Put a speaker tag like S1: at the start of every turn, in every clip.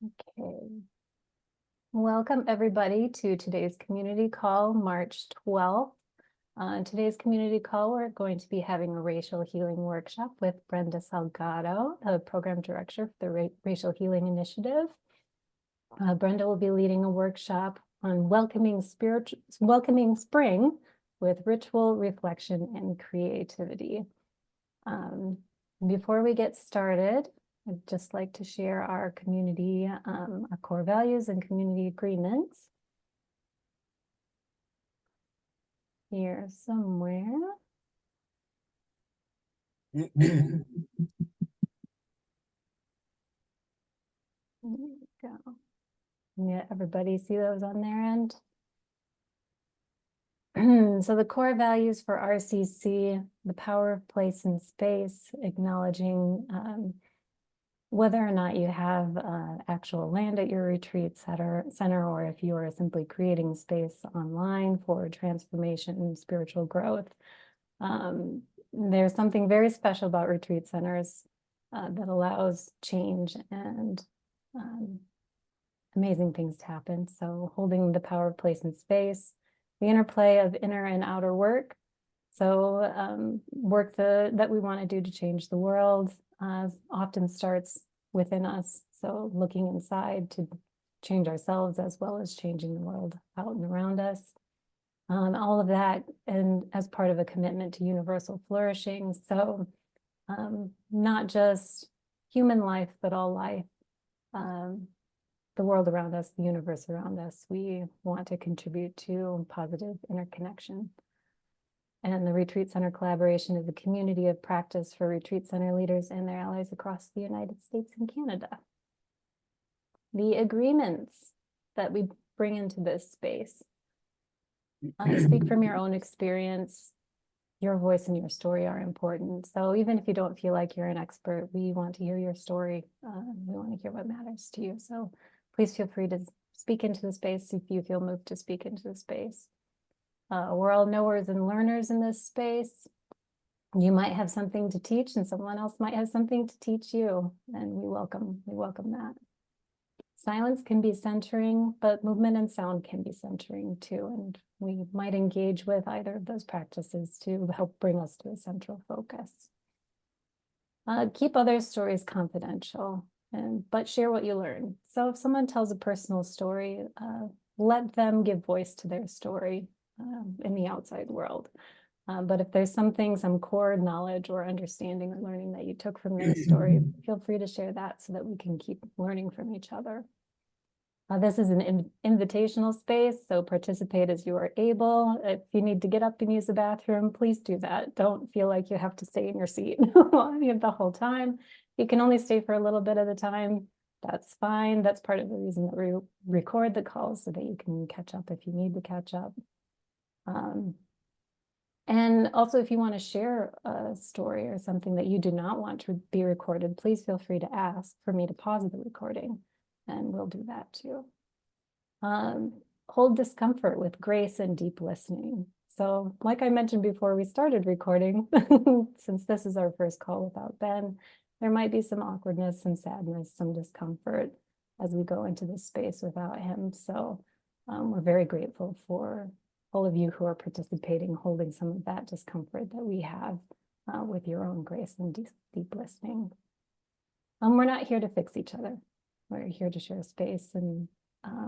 S1: Okay. Welcome everybody to today's community call, March 12th. On today's community call, we're going to be having a racial healing workshop with Brenda Salgado, the program director for the Racial Healing Initiative. Brenda will be leading a workshop on welcoming spring with ritual, reflection, and creativity. Before we get started, I'd just like to share our community, our core values and community agreements. Here somewhere. There we go. Yeah, everybody see those on their end? So the core values for RCC, the power of place and space, acknowledging whether or not you have actual land at your retreat center, or if you are simply creating space online for transformation and spiritual growth. There's something very special about retreat centers that allows change and amazing things to happen. So holding the power of place and space, the interplay of inner and outer work. So work that we want to do to change the world often starts within us. So looking inside to change ourselves as well as changing the world out and around us. All of that, and as part of a commitment to universal flourishing. So not just human life, but all life, the world around us, the universe around us, we want to contribute to positive interconnection. And the Retreat Center Collaboration is a community of practice for retreat center leaders and their allies across the United States and Canada. The agreements that we bring into this space. Speak from your own experience. Your voice and your story are important. So even if you don't feel like you're an expert, we want to hear your story. We want to hear what matters to you. So please feel free to speak into the space if you feel moved to speak into the space. We're all knowers and learners in this space. You might have something to teach and someone else might have something to teach you, and we welcome that. Silence can be centering, but movement and sound can be centering too, and we might engage with either of those practices to help bring us to a central focus. Keep others' stories confidential, but share what you learn. So if someone tells a personal story, let them give voice to their story in the outside world. But if there's some core knowledge or understanding or learning that you took from their story, feel free to share that so that we can keep learning from each other. This is an invitational space, so participate as you are able. If you need to get up and use the bathroom, please do that. Don't feel like you have to stay in your seat the whole time. You can only stay for a little bit at a time. That's fine. That's part of the reason that we record the calls, so that you can catch up if you need to catch up. And also, if you want to share a story or something that you do not want to be recorded, please feel free to ask for me to pause the recording, and we'll do that too. Hold discomfort with grace and deep listening. So like I mentioned before we started recording, since this is our first call without Ben, there might be some awkwardness, some sadness, some discomfort as we go into this space without him. So we're very grateful for all of you who are participating, holding some of that discomfort that we have with your own grace and deep listening. We're not here to fix each other. We're here to share space and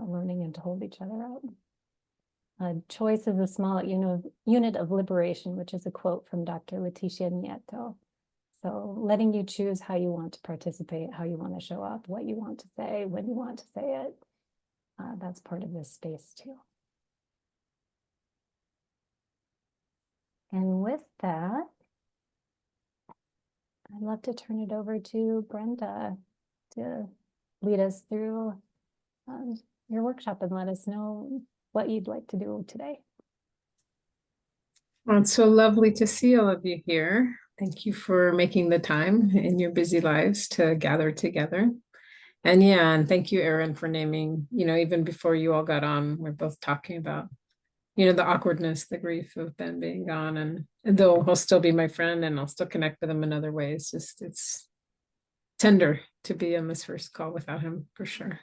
S1: learning and to hold each other out. Choice is a small unit of liberation, which is a quote from Dr. Leticia Nieto. So letting you choose how you want to participate, how you want to show up, what you want to say, when you want to say it. That's part of this space too. And with that, I'd love to turn it over to Brenda to lead us through your workshop and let us know what you'd like to do today.
S2: Well, it's so lovely to see all of you here. Thank you for making the time in your busy lives to gather together. And thank you, Erin, for naming, even before you all got on, we're both talking about, the awkwardness, the grief of Ben being gone. And though he'll still be my friend and I'll still connect with him in other ways, it's tender to be on this first call without him, for sure.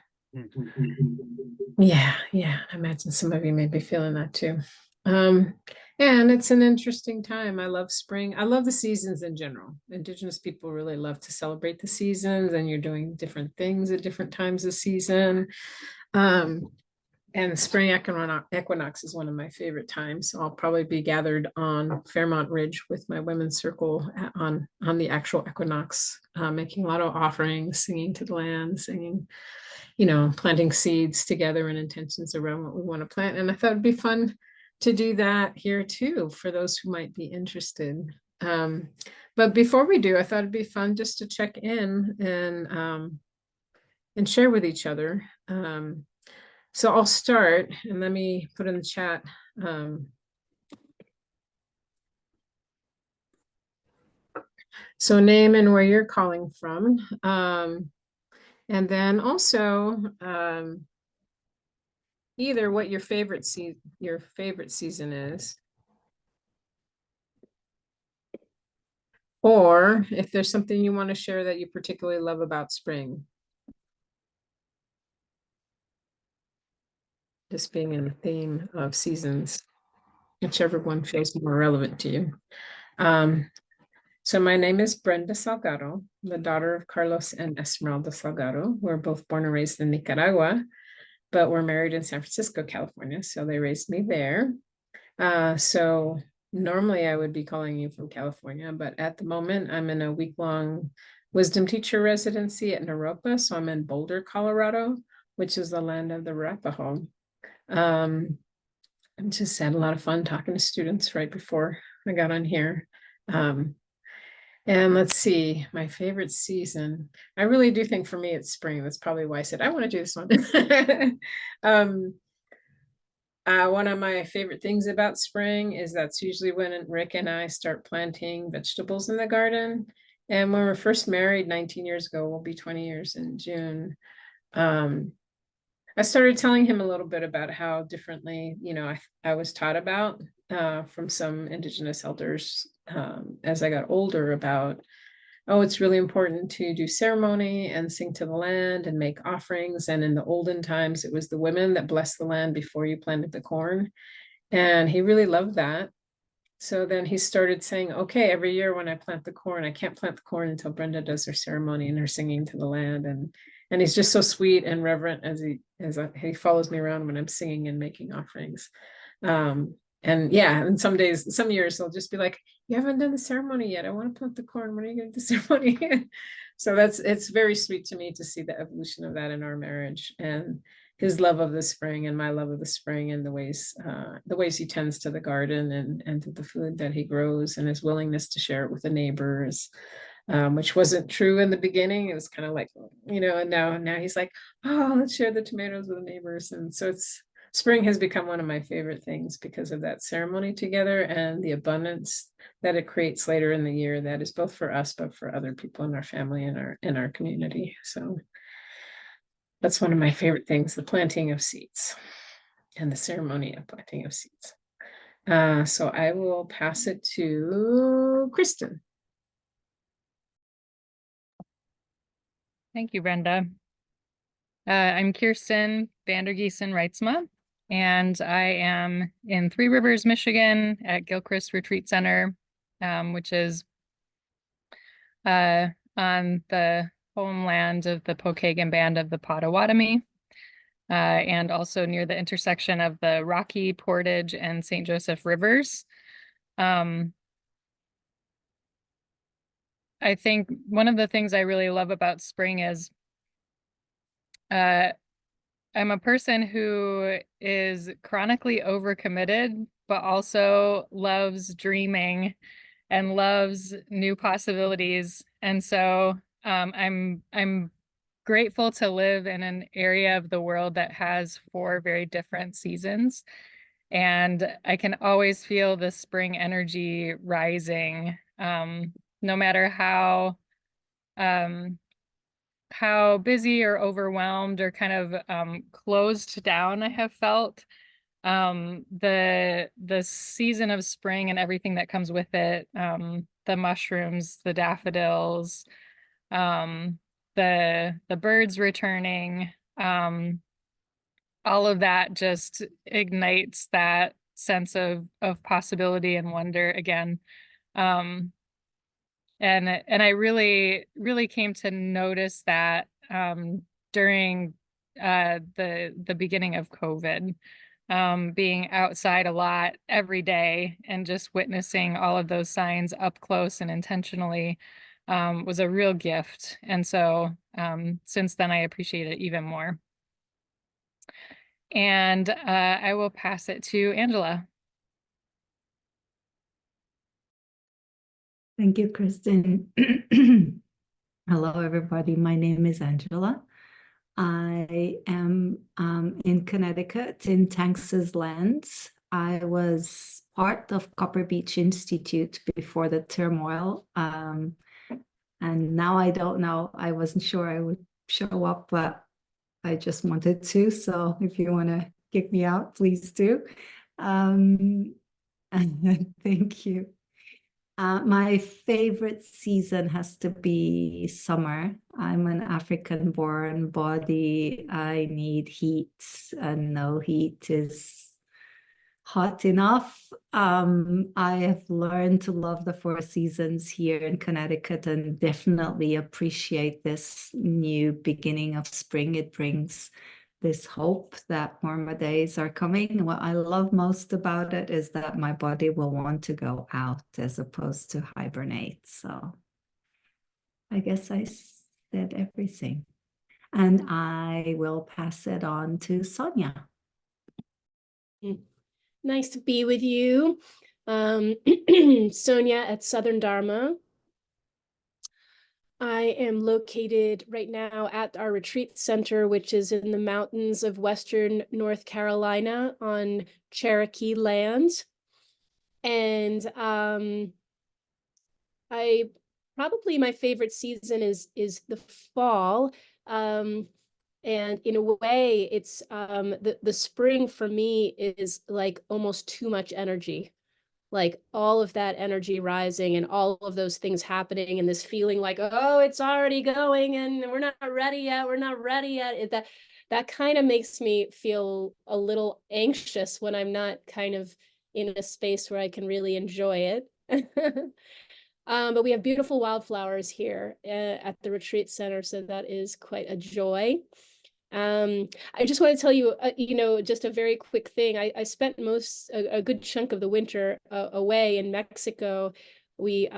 S2: Yeah, I imagine some of you may be feeling that too. And it's an interesting time. I love spring. I love the seasons in general. Indigenous people really love to celebrate the seasons, and you're doing different things at different times of season. And spring equinox is one of my favorite times. So I'll probably be gathered on Fairmont Ridge with my women's circle on the actual equinox, making a lot of offerings, singing to the land, singing, planting seeds together and intentions around what we want to plant. And I thought it'd be fun to do that here too, for those who might be interested. But before we do, I thought it'd be fun just to check in and share with each other. So I'll start, and let me put in the chat. So name and where you're calling from. And then also either what your favorite season is, or if there's something you want to share that you particularly love about spring. Just being in the theme of seasons, whichever one feels more relevant to you. So my name is Brenda Salgado, the daughter of Carlos and Esmeralda Salgado. We're both born and raised in Nicaragua, but we're married in San Francisco, California. So they raised me there. So normally I would be calling you from California, but at the moment I'm in a week-long wisdom teacher residency at Naropa. So I'm in Boulder, Colorado, which is the land of the Arapaho. I just had a lot of fun talking to students right before I got on here. And let's see, my favorite season. I really do think for me it's spring. That's probably why I said I want to do this one. One of my favorite things about spring is that's usually when Rick and I start planting vegetables in the garden. And when we were first married 19 years ago, we'll be 20 years in June. I started telling him a little bit about how differently, I was taught about from some Indigenous elders as I got older about, it's really important to do ceremony and sing to the land and make offerings. And in the olden times, it was the women that blessed the land before you planted the corn. And he really loved that. So then he started saying, okay, every year when I plant the corn, I can't plant the corn until Brenda does her ceremony and her singing to the land. And he's just so sweet and reverent as he follows me around when I'm singing and making offerings. And some years they'll just be like, you haven't done the ceremony yet. I want to plant the corn. When are you going to do the ceremony? So it's very sweet to me to see the evolution of that in our marriage, and his love of the spring and my love of the spring, and the ways he tends to the garden and to the food that he grows, and his willingness to share it with the neighbors. Which wasn't true in the beginning. It was kind of like, and now he's like, oh, let's share the tomatoes with the neighbors. And so spring has become one of my favorite things because of that ceremony together and the abundance that it creates later in the year that is both for us, but for other people in our family and in our community. So that's one of my favorite things, the planting of seeds and the ceremony of planting of seeds. So I will pass it to Kristen.
S3: Thank you, Brenda. I'm Kirsten Vandergiesen Reitzma, and I am in Three Rivers, Michigan at Gilchrist Retreat Center, which is on the homeland of the Pokagon Band of the Potawatomi, and also near the intersection of the Rocky, Portage, and St. Joseph Rivers. I think one of the things I really love about spring is I'm a person who is chronically overcommitted, but also loves dreaming and loves new possibilities. And so I'm grateful to live in an area of the world that has 4 very different seasons. And I can always feel the spring energy rising. No matter how busy or overwhelmed or kind of closed down I have felt, the season of spring and everything that comes with it, the mushrooms, the daffodils, the birds returning, all of that just ignites that sense of possibility and wonder again. And I really came to notice that during the beginning of COVID, being outside a lot every day and just witnessing all of those signs up close and intentionally was a real gift. And so since then, I appreciate it even more. And I will pass it to Angela.
S4: Thank you, Kristen. Hello, everybody. My name is Angela. I am in Connecticut, in Tanx's lands. I was part of Copper Beach Institute before the turmoil. And now I don't know. I wasn't sure I would show up, but I just wanted to. So if you want to kick me out, please do. Thank you. My favorite season has to be summer. I'm an African-born body. I need heat, and no heat is hot enough. I have learned to love the four seasons here in Connecticut and definitely appreciate this new beginning of spring. It brings this hope that warmer days are coming. What I love most about it is that my body will want to go out as opposed to hibernate. So I guess I said everything. And I will pass it on to Sonia.
S5: Nice to be with you. Sonia at Southern Dharma. I am located right now at our retreat center, which is in the mountains of Western North Carolina on Cherokee land. And probably my favorite season is the fall. And in a way, it's the spring for me is like almost too much energy. Like all of that energy rising and all of those things happening and this feeling like, oh, it's already going and we're not ready yet. We're not ready yet. That kind of makes me feel a little anxious when I'm not kind of in a space where I can really enjoy it. But we have beautiful wildflowers here at the retreat center. So that is quite a joy. I just want to tell you, just a very quick thing. I spent a good chunk of the winter away in Mexico. We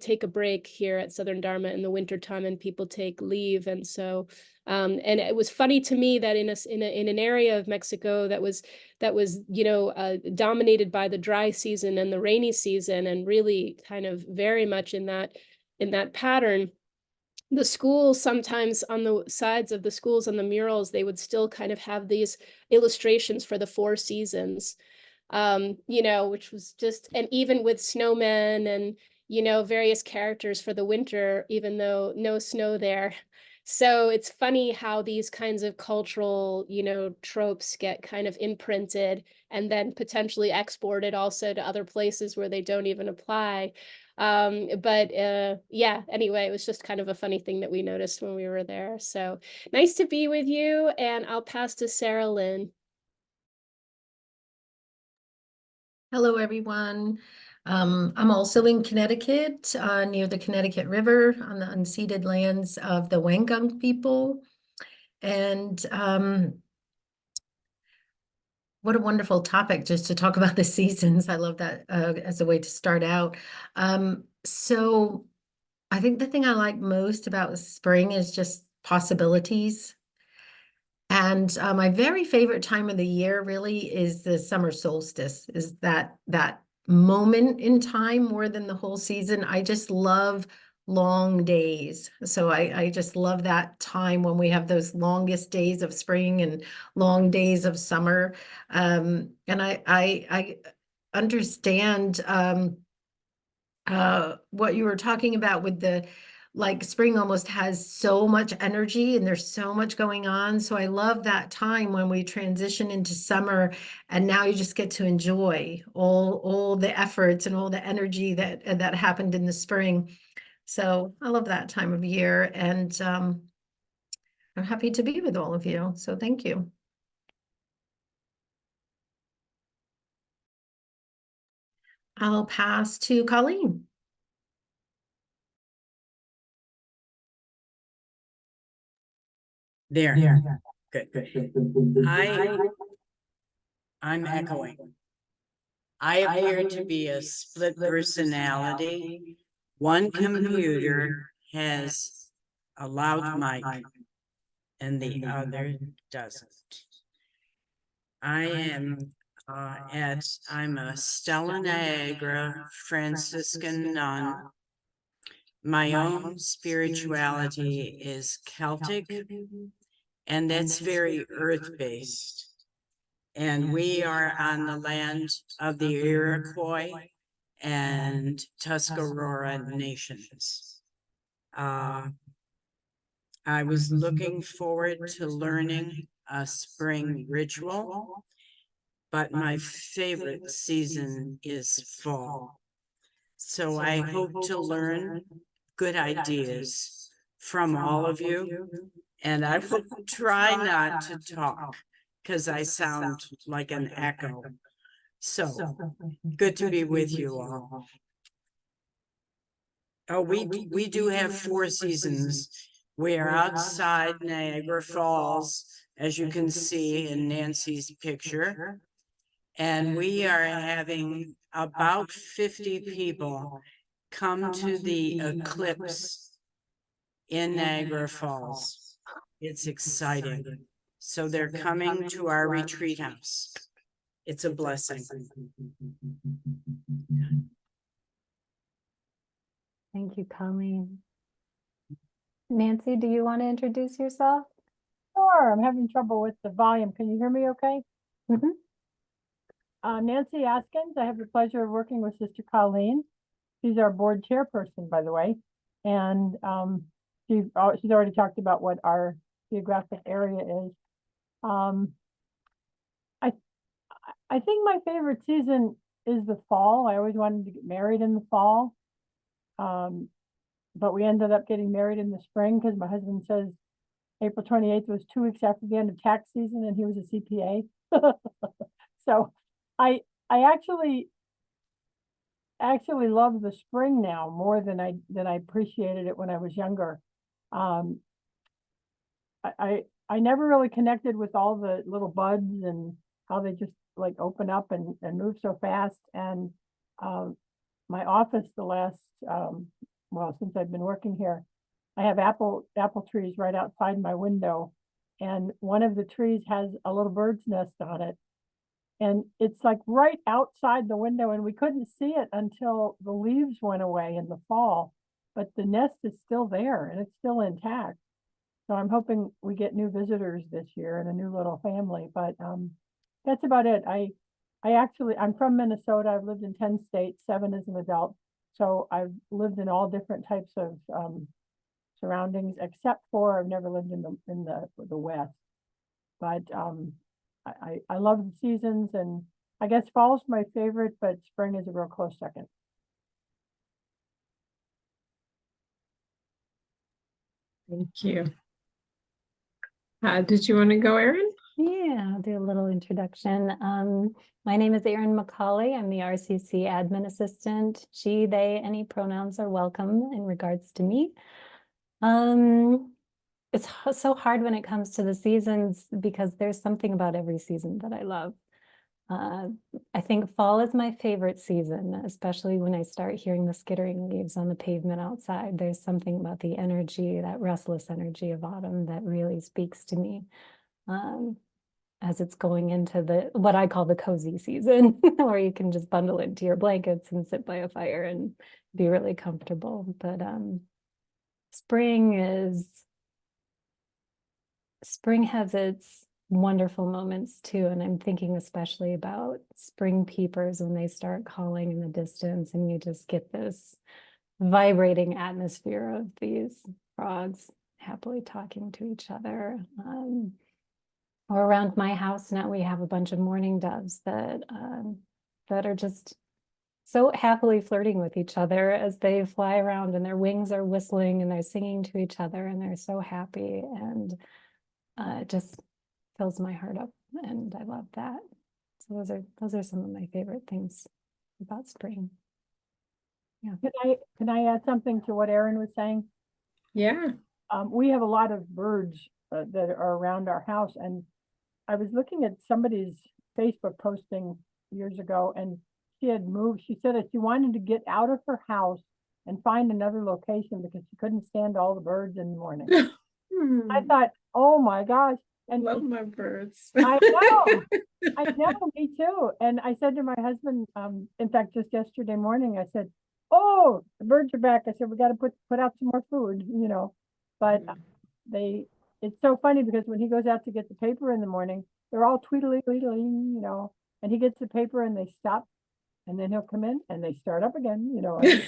S5: take a break here at Southern Dharma in the wintertime, and people take leave. And so, and it was funny to me that in an area of Mexico that was dominated by the dry season and the rainy season, and really kind of very much in that pattern. The schools, sometimes on the sides of the schools on the murals, they would still kind of have these illustrations for the four seasons, which was just, and even with snowmen and, various characters for the winter, even though no snow there. So it's funny how these kinds of cultural, tropes get kind of imprinted and then potentially exported also to other places where they don't even apply. Yeah, anyway, it was just kind of a funny thing that we noticed when we were there. So nice to be with you, and I'll pass to Sarah Lynn.
S6: Hello, everyone. I'm also in Connecticut, near the Connecticut River on the unceded lands of the Wangang people. And what a wonderful topic just to talk about the seasons. I love that as a way to start out. So I think the thing I like most about spring is just possibilities. And my very favorite time of the year really is the summer solstice, is that moment in time more than the whole season. I just love long days. So I just love that time when we have those longest days of spring and long days of summer. And I understand what you were talking about with the, like, spring almost has so much energy and there's so much going on. So I love that time when we transition into summer, and now you just get to enjoy all the efforts and all the energy that happened in the spring. So I love that time of year, and I'm happy to be with all of you. So thank you. I'll pass to Colleen.
S7: There. Good. I'm echoing. I appear to be a split personality. One computer has a loud mic and the other doesn't. I'm a Stella Niagara Franciscan nun. My own spirituality is Celtic, and that's very earth-based. And we are on the land of the Iroquois and Tuscarora nations. I was looking forward to learning a spring ritual, but my favorite season is fall. So I hope to learn good ideas from all of you, and I will try not to talk because I sound like an echo. So good to be with you all. Oh, we do have 4 seasons. We are outside Niagara Falls, as you can see in Nancy's picture. And we are having about 50 people come to the eclipse in Niagara Falls. It's exciting. So they're coming to our retreat house. It's a blessing.
S1: Thank you, Colleen. Nancy, do you want to introduce yourself?
S8: Sure, I'm having trouble with the volume. Can you hear me okay?
S1: Mm-hmm.
S8: Nancy Askins, I have the pleasure of working with Sister Colleen. She's our board chairperson, by the way. And she's already talked about what our geographic area is. I think my favorite season is the fall. I always wanted to get married in the fall. But we ended up getting married in the spring because my husband says April 28th was 2 weeks after the end of tax season and he was a CPA. So I actually love the spring now more than I appreciated it when I was younger. I never really connected with all the little buds and how they just like open up and move so fast. And my office the last well, since I've been working here, I have apple trees right outside my window, and one of the trees has a little bird's nest on it. And it's like right outside the window, and we couldn't see it until the leaves went away in the fall, but the nest is still there and it's still intact. So I'm hoping we get new visitors this year and a new little family, but that's about it. I'm from Minnesota. I've lived in 10 states, 7 as an adult. So I've lived in all different types of surroundings, except for I've never lived in the West. But I love the seasons, and I guess fall's my favorite, but spring is a real close second.
S2: Thank you. Did you want to go, Erin?
S1: Yeah, I'll do a little introduction. My name is Erin McCauley. I'm the RCC admin assistant. She, they, any pronouns are welcome in regards to me. It's so hard when it comes to the seasons because there's something about every season that I love. I think fall is my favorite season, especially when I start hearing the skittering leaves on the pavement outside. There's something about the energy, that restless energy of autumn that really speaks to me. As it's going into what I call the cozy season, where you can just bundle into your blankets and sit by a fire and be really comfortable. But spring has its wonderful moments too, and I'm thinking especially about spring peepers when they start calling in the distance, and you just get this vibrating atmosphere of these frogs happily talking to each other. Or around my house now, we have a bunch of mourning doves that are just so happily flirting with each other as they fly around and their wings are whistling and they're singing to each other and they're so happy, and it just fills my heart up, and I love that. So those are some of my favorite things about spring. Yeah.
S8: Can I add something to what Erin was saying?
S2: Yeah.
S8: We have a lot of birds that are around our house, and I was looking at somebody's Facebook posting years ago, and she had moved. She said that she wanted to get out of her house and find another location because she couldn't stand all the birds in the morning. I thought, oh my gosh. And
S2: Love my birds.
S8: I know, me too. And I said to my husband, in fact, just yesterday morning, I said, oh, the birds are back. I said, we got to put out some more food, you know. But it's so funny because when he goes out to get the paper in the morning, they're all tweedly, you know, and he gets the paper and they stop, and then he'll come in and they start up again, you know. I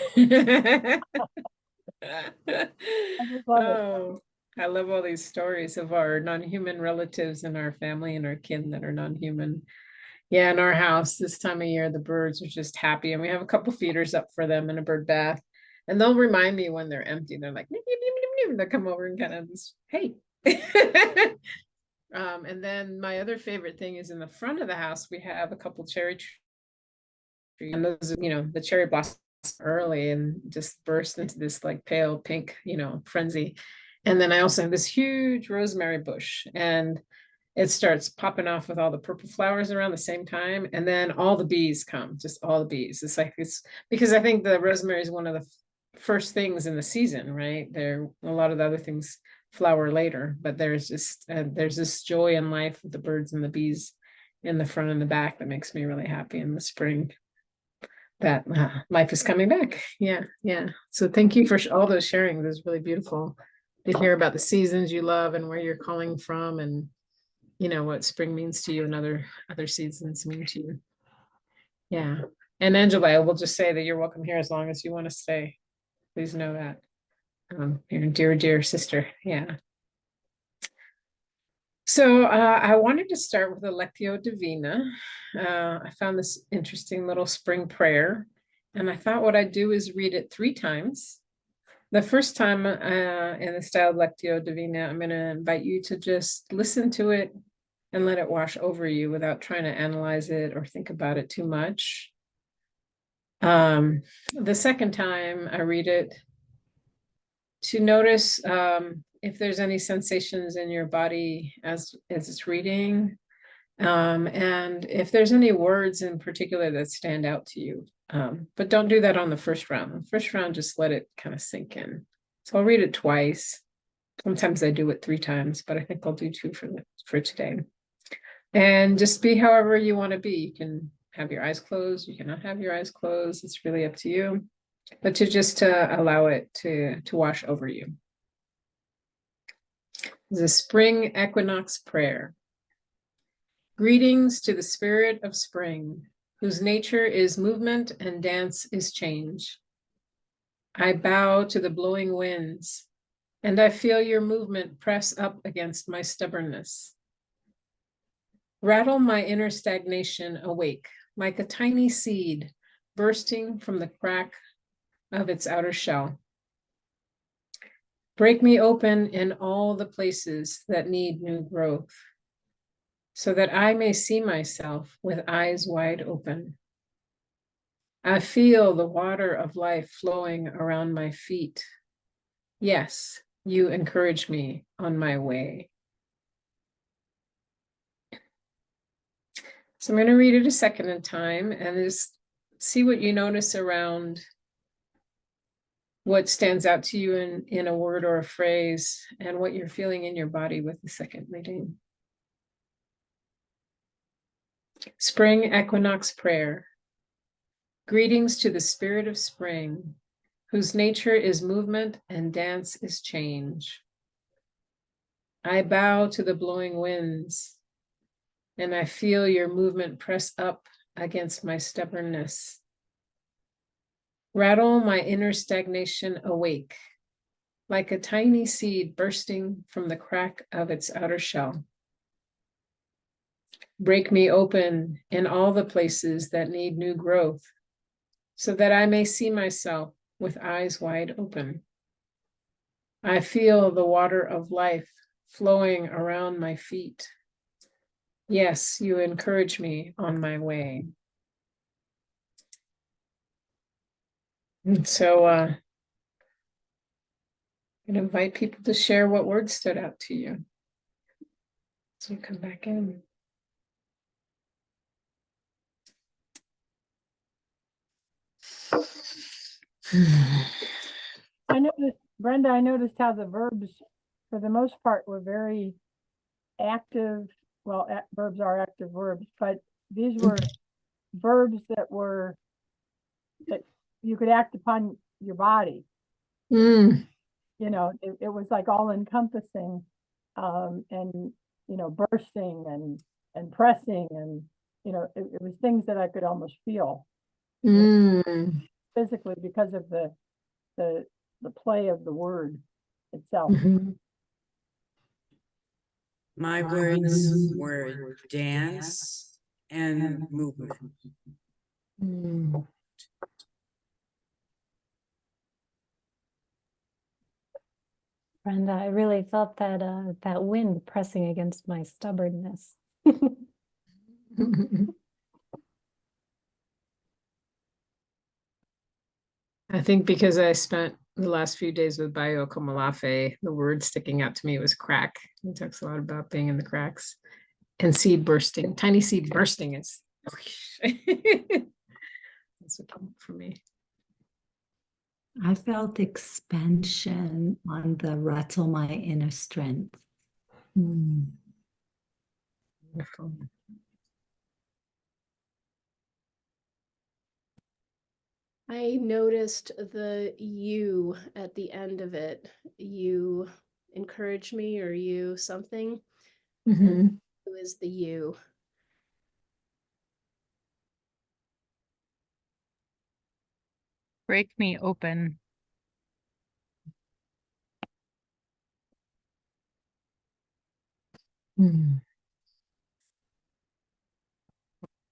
S8: just love it.
S2: Oh, I love all these stories of our non-human relatives and our family and our kin that are non-human. Yeah, in our house this time of year, the birds are just happy, and we have a couple feeders up for them and a bird bath. And they'll remind me when they're empty. They're like, they'll come over and kind of just, hey. And then my other favorite thing is in the front of the house, we have a couple cherry trees. And those, you know, the cherry blossom early and just burst into this like pale pink, you know, frenzy. And then I also have this huge rosemary bush, and it starts popping off with all the purple flowers around the same time. And then all the bees come, just all the bees. It's like, it's because I think the rosemary is one of the first things in the season, right? There, a lot of the other things flower later, but there's just, there's this joy in life with the birds and the bees in the front and the back that makes me really happy in the spring that life is coming back. Yeah. So thank you for all those sharing. It was really beautiful to hear about the seasons you love and where you're calling from, and you know what spring means to you and other seasons mean to you. Yeah. And Angela, I will just say that you're welcome here as long as you want to stay. Please know that. Your dear sister. Yeah. So I wanted to start with a Lectio Divina. I found this interesting little spring prayer, and I thought what I'd do is read it 3 times. The first time in the style of Lectio Divina, I'm going to invite you to just listen to it and let it wash over you without trying to analyze it or think about it too much. The second time I read it, to notice if there's any sensations in your body as it's reading, and if there's any words in particular that stand out to you. But don't do that on the first round. The first round, just let it kind of sink in. So I'll read it twice. Sometimes I do it 3 times, but I think I'll do 2 for today. And just be however you want to be. You can have your eyes closed, you cannot have your eyes closed. It's really up to you. But to allow it to wash over you. The Spring Equinox Prayer. Greetings to the spirit of spring, whose nature is movement and dance is change. I bow to the blowing winds, and I feel your movement press up against my stubbornness. Rattle my inner stagnation awake, like a tiny seed bursting from the crack of its outer shell. Break me open in all the places that need new growth, so that I may see myself with eyes wide open. I feel the water of life flowing around my feet. Yes, you encourage me on my way. So I'm going to read it a second time and just see what you notice around what stands out to you in a word or a phrase, and what you're feeling in your body with the second reading. Spring Equinox Prayer. Greetings to the spirit of spring, whose nature is movement and dance is change. I bow to the blowing winds, and I feel your movement press up against my stubbornness. Rattle my inner stagnation awake, like a tiny seed bursting from the crack of its outer shell. Break me open in all the places that need new growth, so that I may see myself with eyes wide open. I feel the water of life flowing around my feet. Yes, you encourage me on my way. And so I invite people to share what words stood out to you. So you come back in.
S8: I noticed, Brenda, I noticed how the verbs, for the most part, were very active. Well, verbs are active verbs, but these were verbs that you could act upon your body.
S2: Mm.
S8: You know, it was like all encompassing, and bursting and pressing, and it was things that I could almost feel
S2: Mm.
S8: physically because of the play of the word itself.
S2: Mhm.
S7: My words were dance and movement.
S2: Mm.
S1: Brenda, I really felt that wind pressing against my stubbornness.
S2: I think because I spent the last few days with Bayo Komalafe, the word sticking out to me was crack. He talks a lot about being in the cracks and seed bursting. Tiny seed bursting is that's what came up for me.
S4: I felt expansion on the rattle my inner strength.
S2: Wonderful.
S5: I noticed the you at the end of it. You encourage me, or you something.
S2: Mhm.
S5: Who is the you?
S3: Break me open.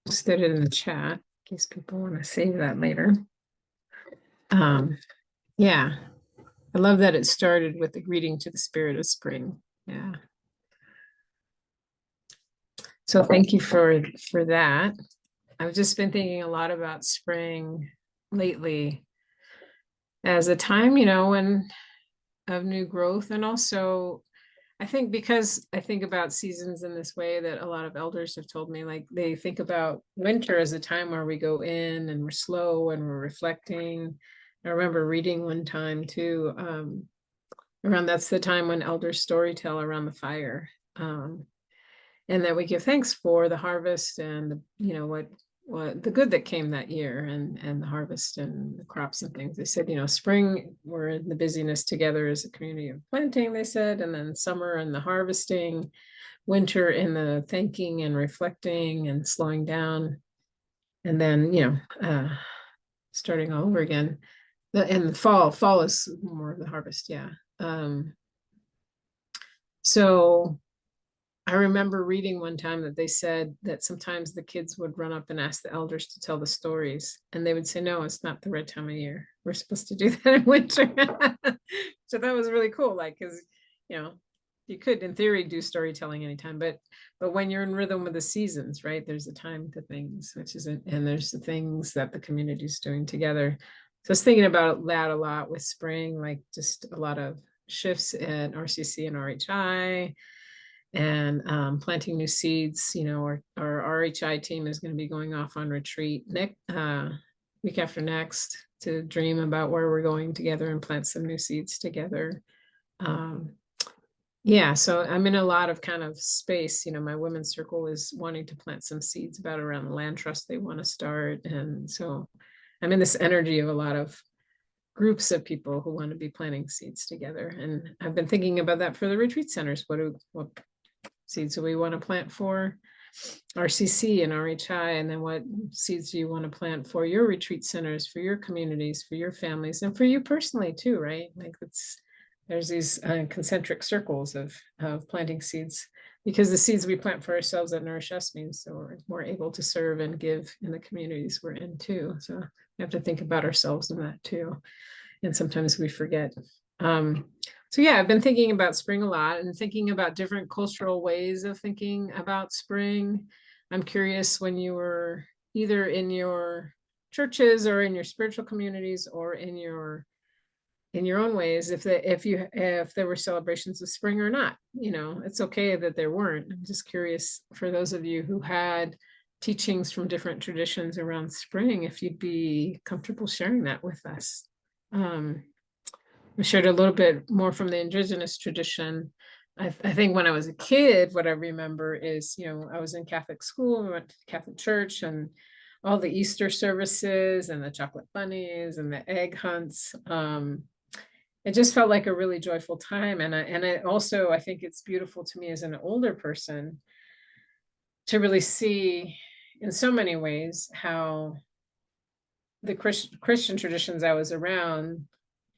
S2: Posted it in the chat in case people want to save that later. Yeah, I love that it started with the greeting to the spirit of spring. Yeah. So thank you for that. I've just been thinking a lot about spring lately as a time, when of new growth. And also I think because I think about seasons in this way that a lot of elders have told me, like they think about winter as a time where we go in and we're slow and we're reflecting. I remember reading one time too, around that's the time when elders story tell around the fire. And that we give thanks for the harvest and what the good that came that year, and the harvest and the crops and things. They said, spring, we're in the busyness together as a community of planting, they said, and then summer and the harvesting, winter in the thanking and reflecting and slowing down, and then starting all over again. And the fall is more of the harvest. Yeah. So I remember reading one time that they said that sometimes the kids would run up and ask the elders to tell the stories, and they would say, no, it's not the right time of year. We're supposed to do that in winter. So that was really cool. Like, cause you could in theory do storytelling anytime, but when you're in rhythm with the seasons, right, there's a time to things, which isn't, and there's the things that the community is doing together. So I was thinking about that a lot with spring, like just a lot of shifts at RCC and RHI, and planting new seeds. Our RHI team is going to be going off on retreat week after next to dream about where we're going together and plant some new seeds together. Yeah, so I'm in a lot of kind of space. My women's circle is wanting to plant some seeds about around the land trust they want to start. And so I'm in this energy of a lot of groups of people who want to be planting seeds together. And I've been thinking about that for the retreat centers. What seeds do we want to plant for RCC and RHI? And then what seeds do you want to plant for your retreat centers, for your communities, for your families, and for you personally too, right? Like there's these concentric circles of planting seeds, because the seeds we plant for ourselves that nourish us means that we're more able to serve and give in the communities we're in too. So We have to think about ourselves in that too. And sometimes we forget. So yeah, I've been thinking about spring a lot and thinking about different cultural ways of thinking about spring. I'm curious, when you were either in your churches or in your spiritual communities or in your own ways, if there were celebrations of spring or not. You know, it's okay that there weren't. I'm just curious, for those of you who had teachings from different traditions around spring, if you'd be comfortable sharing that with us. I shared a little bit more from the indigenous tradition. I think when I was a kid, what I remember is, you know, I was in Catholic school, we went to Catholic church, and all the Easter services and the chocolate bunnies and the egg hunts. It just felt like a really joyful time. And I think it's beautiful to me as an older person to really see in so many ways how the Christian traditions I was around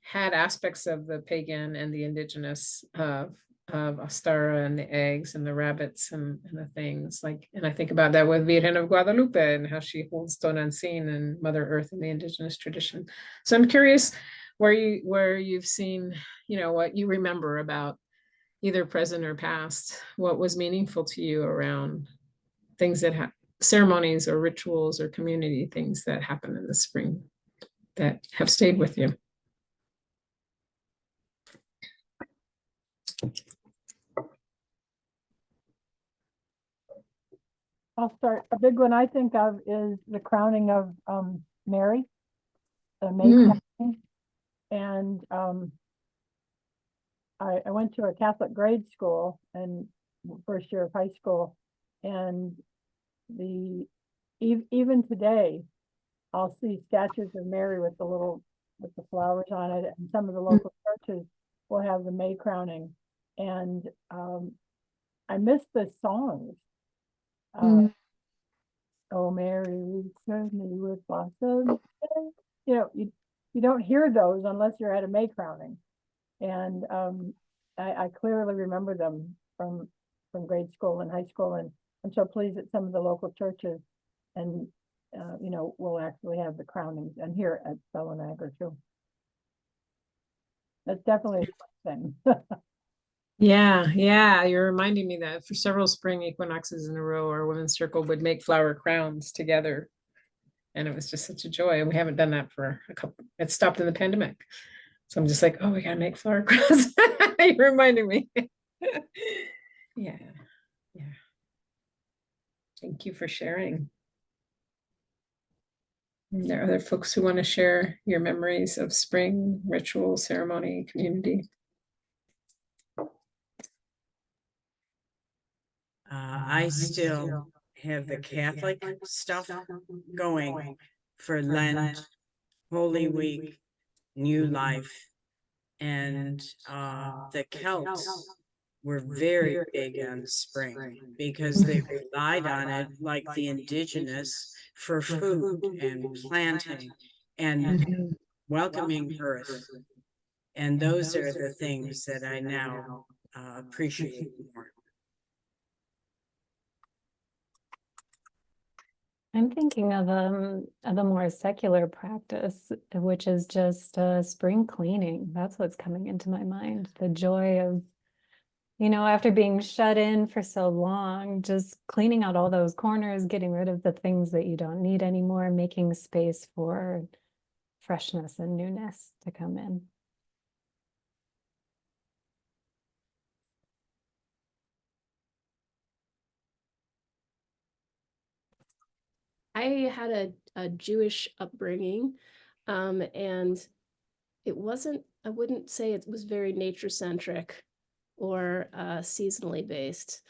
S2: had aspects of the pagan and the indigenous of Ostara and the eggs and the rabbits and the things like, and I think about that with Virgen of Guadalupe and how she holds Tonantzin and Mother Earth in the indigenous tradition. So I'm curious where you've seen, you know, what you remember about either present or past, what was meaningful to you around things that ceremonies or rituals or community things that happen in the spring that have stayed with you.
S8: I'll start. A big one I think of is the crowning of Mary, the May crowning. And I went to a Catholic grade school and first year of high school, and even today I'll see statues of Mary with the flowers on it, and some of the local churches will have the May crowning. And I miss the songs. Oh Mary, we serve me with blossoms. You know, you don't hear those unless you're at a May crowning. And I clearly remember them from grade school and high school, and I'm so pleased that some of the local churches and you know, will actually have the crownings, and here at Salgado too. That's definitely a thing.
S2: Yeah, you're reminding me that for several spring equinoxes in a row, our women's circle would make flower crowns together. And it was just such a joy. And we haven't done that for it stopped in the pandemic. So I'm just like, oh, we gotta make flower crowns. You're reminding me. Yeah. Thank you for sharing. Are there other folks who want to share your memories of spring, ritual, ceremony, community?
S7: I still have the Catholic stuff going for Lent, Holy Week, New Life, and the Celts were very big on spring because they relied on it, like the indigenous, for food and planting and welcoming earth. And those are the things that I now appreciate more.
S1: I'm thinking of a more secular practice, which is just spring cleaning. That's what's coming into my mind. The joy of, you know, after being shut in for so long, just cleaning out all those corners, getting rid of the things that you don't need anymore, making space for freshness and newness to come in.
S5: I had a Jewish upbringing, and it wasn't, I wouldn't say it was very nature-centric or seasonally based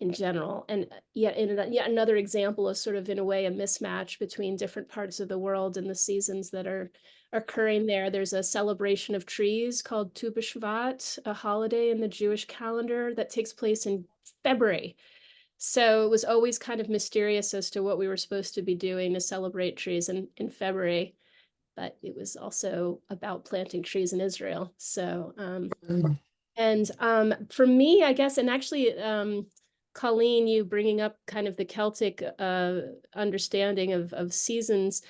S5: in general. And yet another example of sort of, in a way, a mismatch between different parts of the world and the seasons that are occurring there. There's a celebration of trees called Tu B'Shvat, a holiday in the Jewish calendar that takes place in February. So it was always kind of mysterious as to what we were supposed to be doing to celebrate trees in February, but it was also about planting trees in Israel. So, and for me, I guess, and actually, Colleen, you bringing up kind of the Celtic understanding of seasons,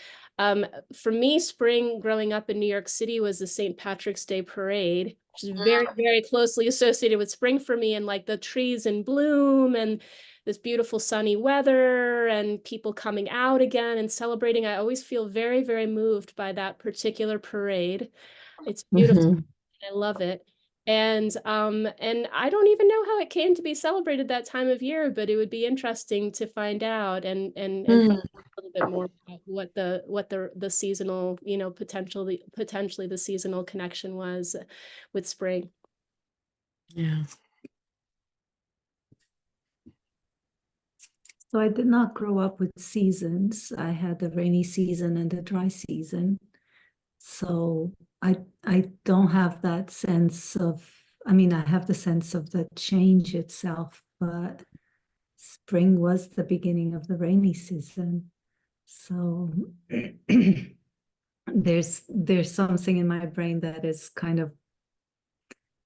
S5: For me, spring growing up in New York City was the St. Patrick's Day parade, which is very, very closely associated with spring for me, and like the trees in bloom and this beautiful sunny weather and people coming out again and celebrating. I always feel very, very moved by that particular parade. It's beautiful.
S2: Mhm.
S5: I love it. And I don't even know how it came to be celebrated that time of year, but it would be interesting to find out and find out a little bit more about what the seasonal, you know, potentially the seasonal connection was with spring.
S2: Yeah.
S4: So I did not grow up with seasons. I had the rainy season and the dry season. So I don't have that sense of, I mean, I have the sense of the change itself, but spring was the beginning of the rainy season. So there's something in my brain that is kind of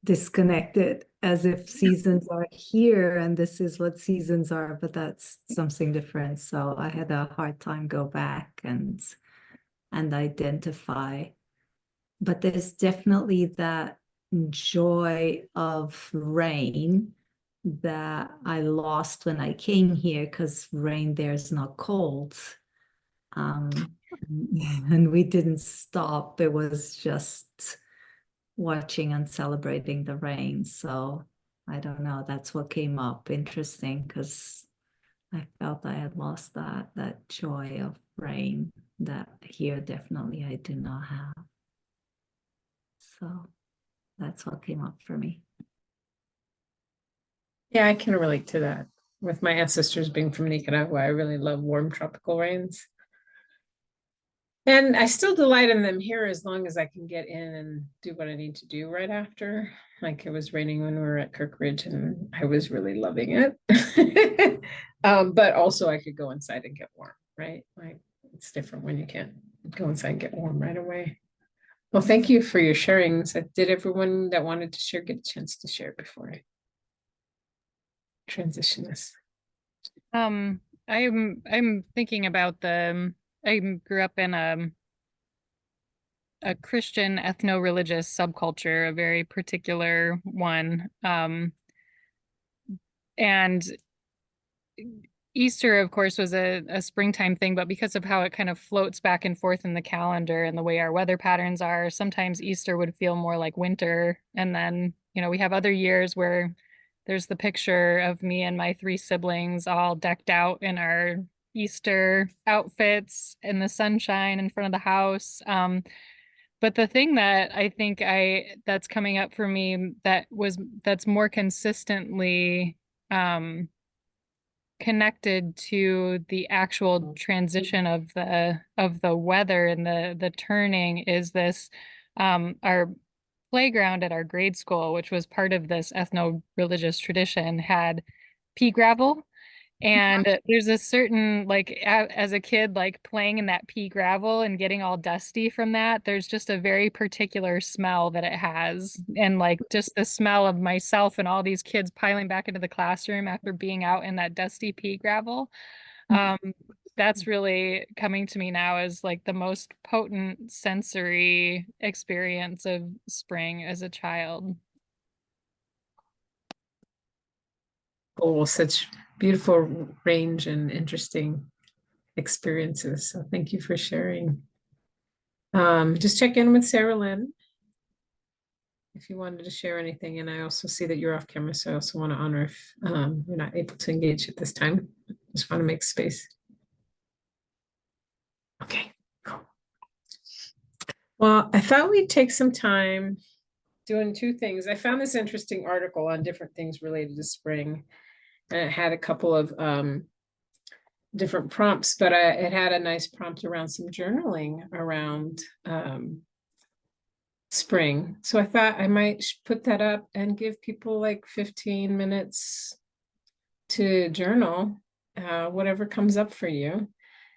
S4: disconnected, as if seasons are here and this is what seasons are, but that's something different. So I had a hard time go back and identify. But there's definitely that joy of rain that I lost when I came here, because rain there is not cold. And we didn't stop. It was just watching and celebrating the rain. So I don't know. That's what came up. Interesting, because I felt I had lost that joy of rain that here definitely I do not have. So that's what came up for me.
S2: Yeah, I can relate to that. With my ancestors being from Nicaragua, I really love warm tropical rains. And I still delight in them here as long as I can get in and do what I need to do right after. Like it was raining when we were at Kirkridge and I was really loving it. But also I could go inside and get warm, right? Like it's different when you can't go inside and get warm right away. Well, thank you for your sharing. So did everyone that wanted to share get a chance to share before I transition this?
S3: I'm thinking about I grew up in a Christian ethno-religious subculture, a very particular one. And Easter, of course, was a springtime thing, but because of how it kind of floats back and forth in the calendar and the way our weather patterns are, sometimes Easter would feel more like winter. And then, you know, we have other years where there's the picture of me and my three siblings all decked out in our Easter outfits in the sunshine in front of the house. But the thing that I think that's coming up for me that's more consistently connected to the actual transition of the weather and the turning is this our playground at our grade school, which was part of this ethno-religious tradition, had pea gravel. And there's a certain, like, as a kid, like playing in that pea gravel and getting all dusty from that, there's just a very particular smell that it has. And like just the smell of myself and all these kids piling back into the classroom after being out in that dusty pea gravel. That's really coming to me now as like the most potent sensory experience of spring as a child.
S2: Oh, such beautiful range and interesting experiences. So thank you for sharing. Just check in with Sarah Lynn if you wanted to share anything. And I also see that you're off camera, so I also want to honor if you're not able to engage at this time. Just want to make space. Okay, cool. Well, I thought we'd take some time doing two things. I found this interesting article on different things related to spring, and it had a couple of different prompts, but it had a nice prompt around some journaling around spring. So I thought I might put that up and give people like 15 minutes to journal, whatever comes up for you.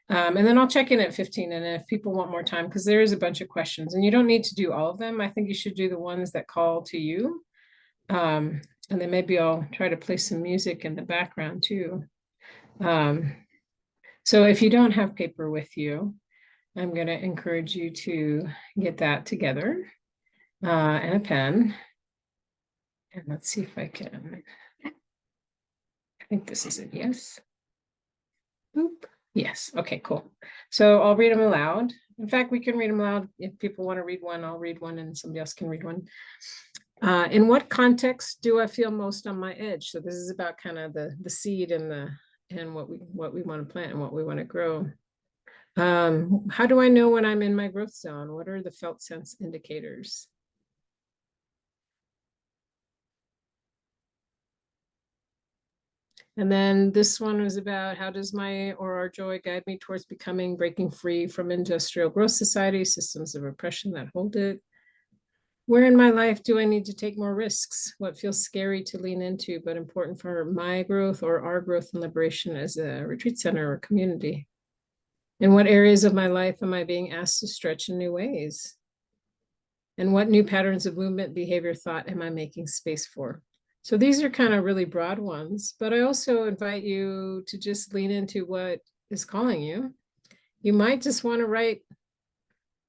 S2: And then I'll check in at 15. And if people want more time, because there is a bunch of questions and you don't need to do all of them. I think you should do the ones that call to you. And then maybe I'll try to play some music in the background too. So if you don't have paper with you, I'm going to encourage you to get that together and a pen. And let's see if I can. I think this is it. Yes. Boop. Yes. Okay, cool. So I'll read them aloud. In fact, we can read them aloud. If people want to read one, I'll read one and somebody else can read one. In what context do I feel most on my edge? So this is about kind of the seed and what we want to plant and what we want to grow. How do I know when I'm in my growth zone? What are the felt sense indicators? And then this one was about how does my or our joy guide me towards breaking free from industrial growth society, systems of oppression that hold it. Where in my life do I need to take more risks? What feels scary to lean into, but important for my growth or our growth and liberation as a retreat center or community? In what areas of my life am I being asked to stretch in new ways? And what new patterns of movement, behavior, thought am I making space for? So these are kind of really broad ones, but I also invite you to just lean into what is calling you. You might just want to write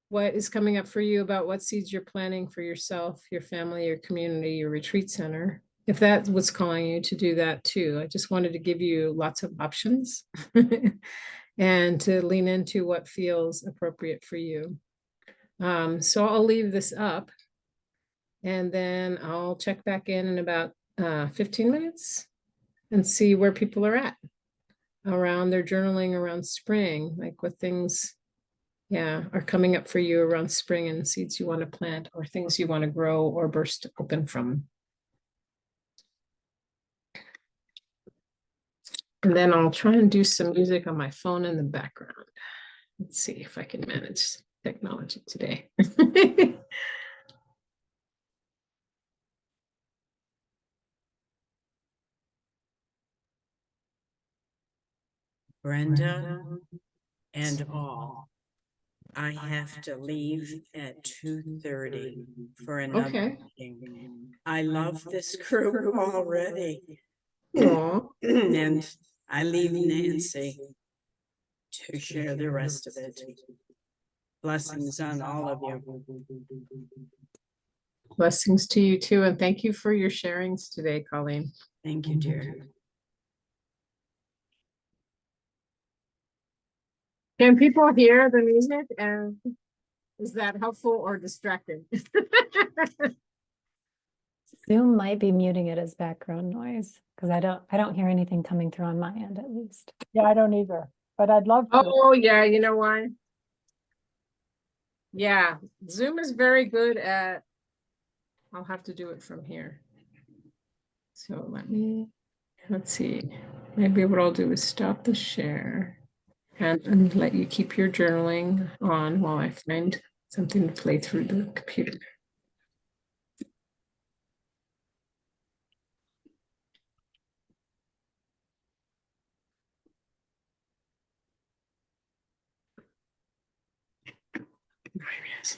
S2: what is coming up for you about what seeds you're planting for yourself, your family, your community, your retreat center. If that's what's calling you to do that too. I just wanted to give you lots of options and to lean into what feels appropriate for you. So I'll leave this up and then I'll check back in about 15 minutes and see where people are at around their journaling around spring, like what things are coming up for you around spring and seeds you want to plant or things you want to grow or burst open from. And then I'll try and do some music on my phone in the background. Let's see if I can manage technology today.
S7: Brenda and all. I have to leave at 2:30 for another meeting. I love this group already. And I leave Nancy to share the rest of it. Blessings on all of you.
S2: Blessings to you too. And thank you for your sharings today, Colleen.
S7: Thank you, dear.
S2: Can people hear the music? And is that helpful or distracting?
S1: Zoom might be muting it as background noise because I don't hear anything coming through on my end at least.
S8: Yeah, I don't either, but I'd love to.
S2: Oh yeah, you know why? Yeah, Zoom is very good at, I'll have to do it from here. So let's see. Maybe what I'll do is stop the share and let you keep your journaling on while I find something to play through the computer. Yes.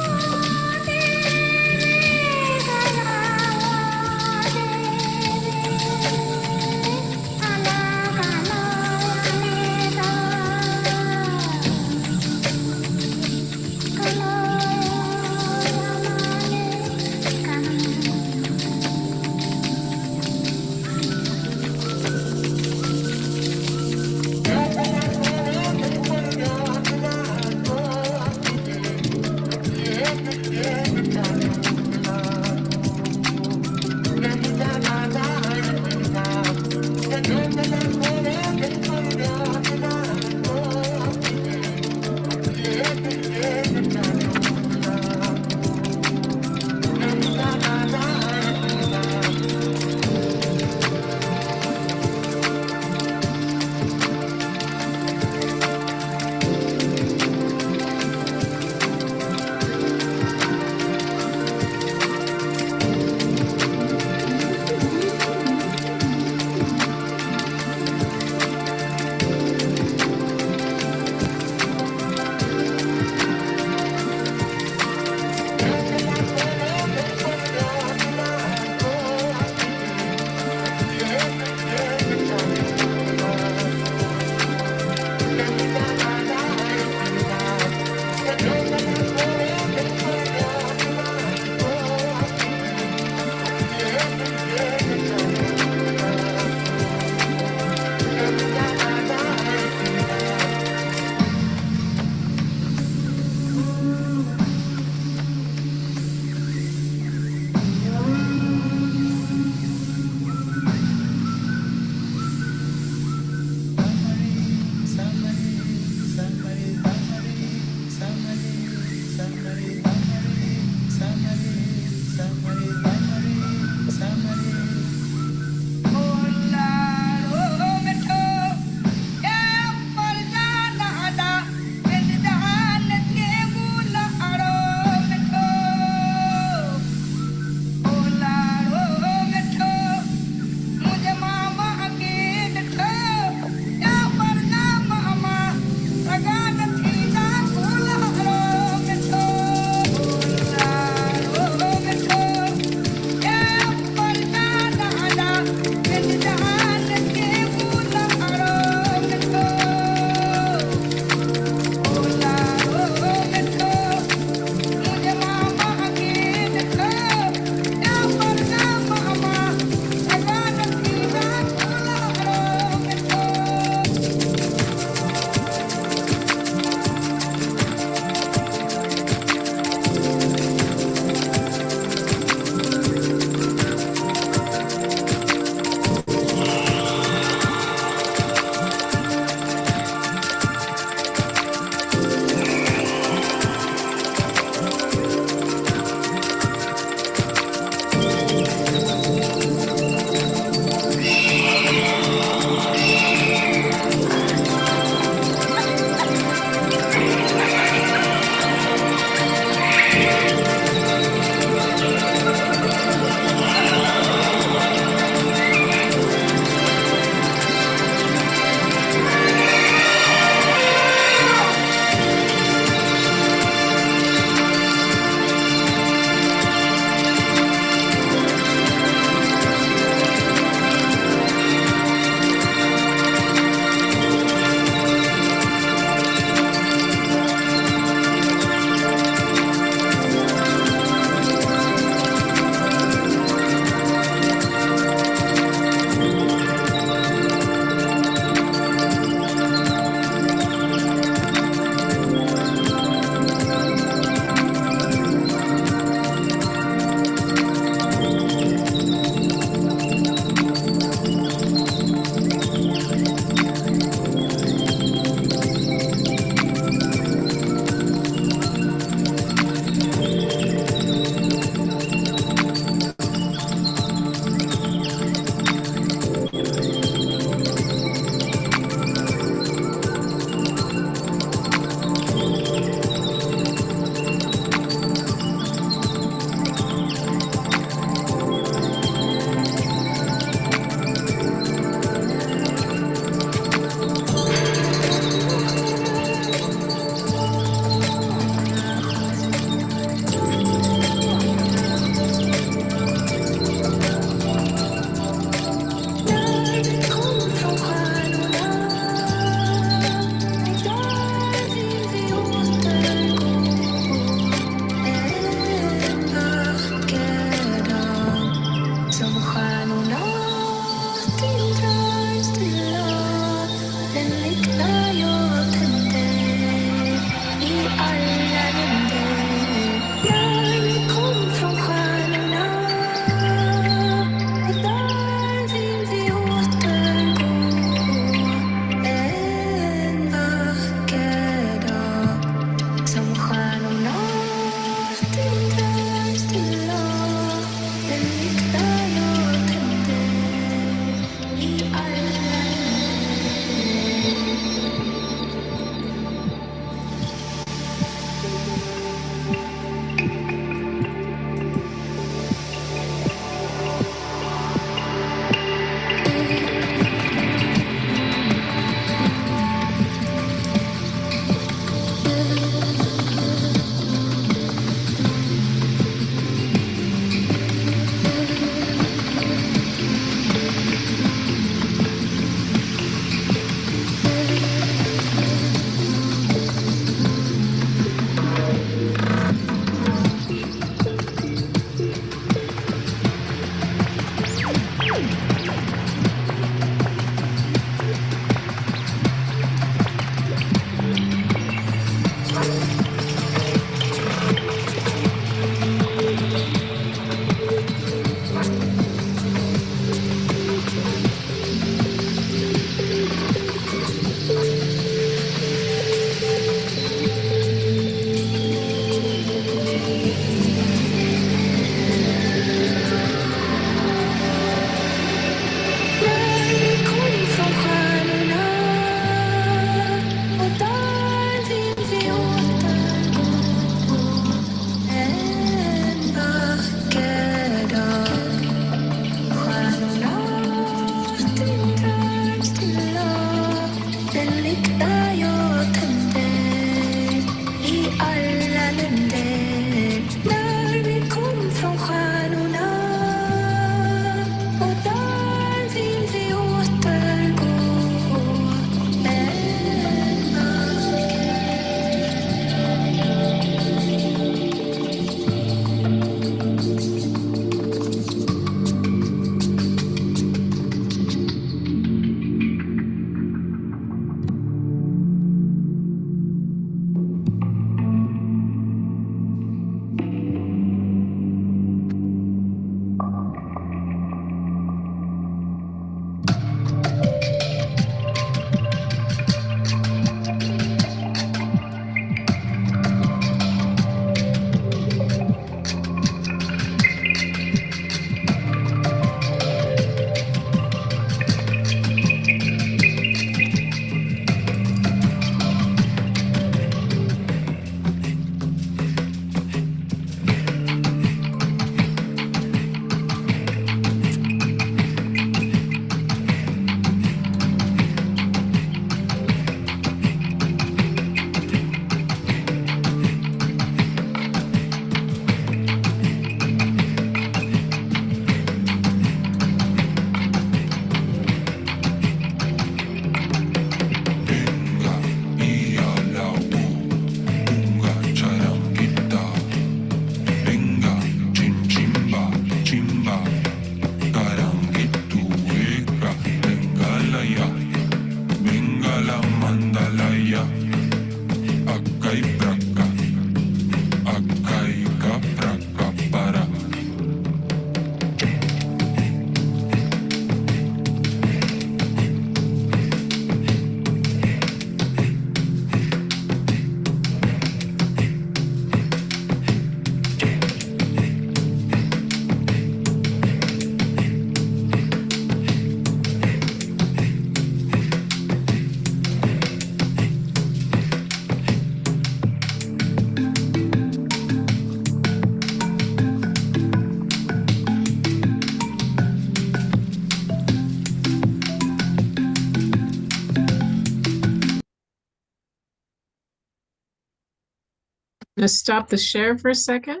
S2: Let's stop the share for a second